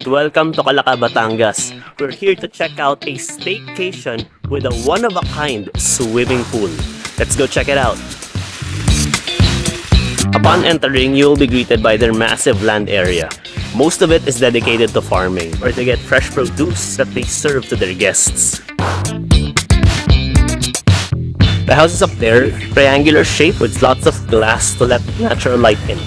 welcome to Calaca, Batangas. We're here to check out a staycation with a one-of-a-kind swimming pool. Let's go check it out. Upon entering, you will be greeted by their massive land area. Most of it is dedicated to farming, where they get fresh produce that they serve to their guests. The house is up there, triangular shape with lots of glass to let natural light in.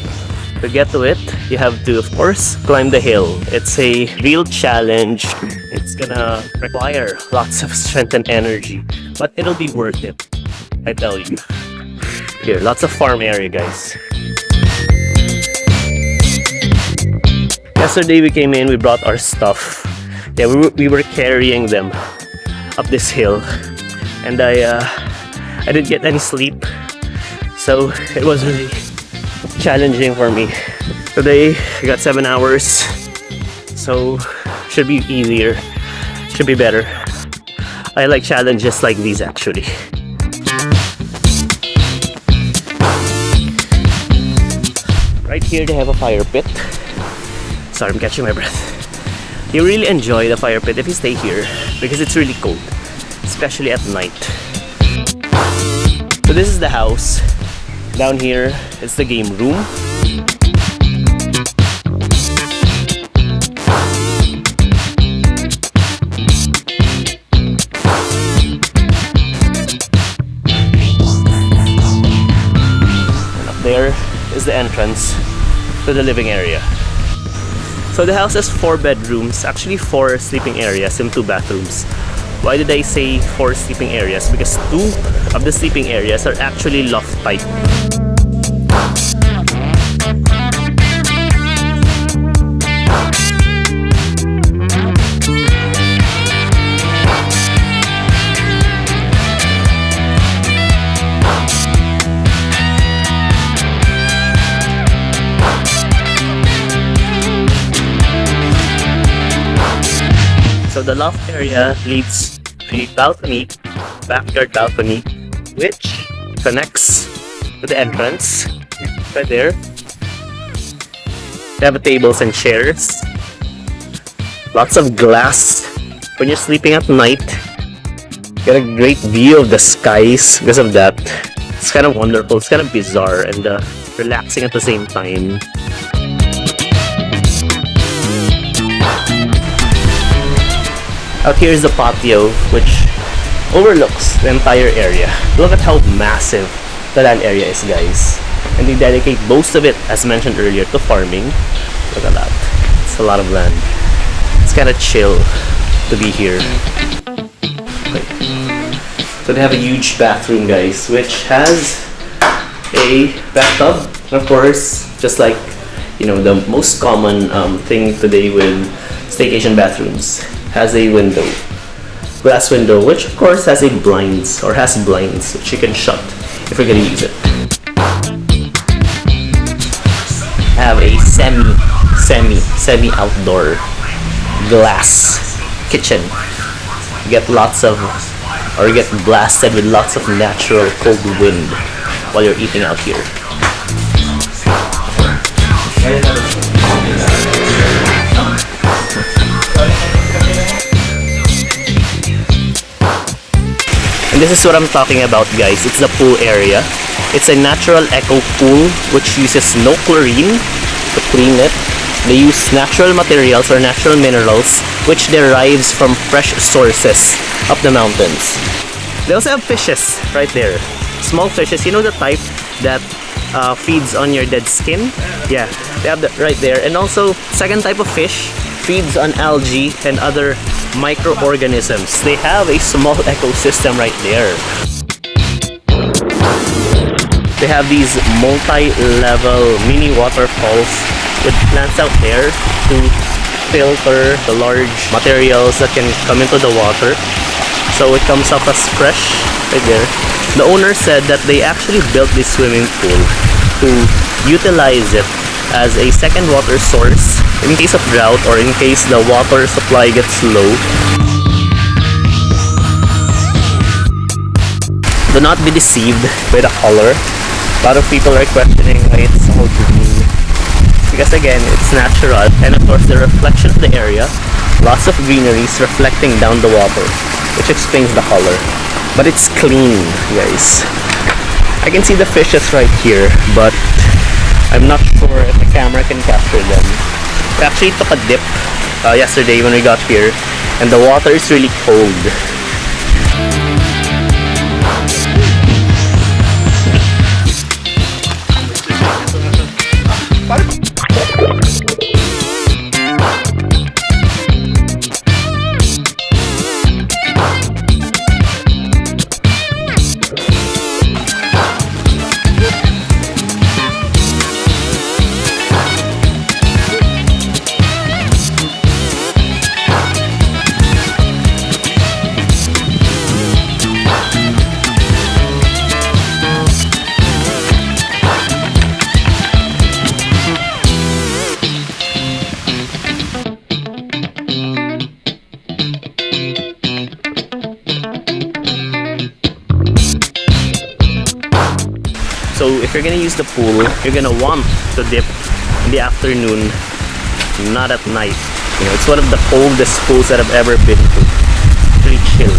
To get to it, you have to, of course, climb the hill. It's a real challenge. It's gonna require lots of strength and energy, but it'll be worth it, I tell you. Here, lots of farm area, guys. Yesterday we came in, we brought our stuff. Yeah, we were carrying them up this hill, and I didn't get any sleep, so it was really challenging for me. Today I got 7 hours, so should be easier, should be better. I like challenges like these actually. Right here they have a fire pit. Sorry, I'm catching my breath. You really enjoy the fire pit if you stay here because it's really cold, especially at night. So this is the house. Down here is the game room. And up there is the entrance to the living area. So the house has 4 bedrooms, actually 4 sleeping areas and 2 bathrooms. Why did I say 4 sleeping areas? Because 2 of the sleeping areas are actually loft type. So the loft area leads to a balcony, backyard balcony, which connects to the entrance right there. They have tables and chairs, lots of glass. When you're sleeping at night, you get a great view of the skies because of that. It's kind of wonderful, it's kind of bizarre and relaxing at the same time. Out here is the patio, which overlooks the entire area. Look at how massive the land area is, guys. And they dedicate most of it, as mentioned earlier, to farming. Look at that. It's a lot of land. It's kind of chill to be here. So they have a huge bathroom, guys, which has a bathtub. Of course, just like, you know, the most common thing today with staycation bathrooms, has a window, glass window, which of course has blinds which you can shut if you're gonna use it. Have a semi outdoor glass kitchen. Get blasted with lots of natural cold wind while you're eating out here. And this is what I'm talking about, guys. It's the pool area. It's a natural eco pool which uses no chlorine to clean it. They use natural materials or natural minerals which derives from fresh sources up the mountains. They also have fishes right there. Small fishes, you know the type that feeds on your dead skin? Yeah, they have that right there. And also, second type of fish feeds on algae and other microorganisms. They have a small ecosystem right there. They have these multi-level mini waterfalls with plants out there to filter the large materials that can come into the water, so it comes up as fresh right there. The owner said that they actually built this swimming pool to utilize it as a second water source in case of drought or in case the water supply gets low. Do not be deceived by the color. A lot of people are questioning why it's so green. because again, it's natural, and of course the reflection of the area, lots of greenery is reflecting down the water, which explains the color. But it's clean, guys. I can see the fishes right here, but I'm not sure if the camera can capture them. We actually took a dip yesterday when we got here, and the water is really cold. So if you're gonna use the pool, you're gonna want to dip in the afternoon, not at night. You know, it's one of the coldest pools that I've ever been to. Pretty chill.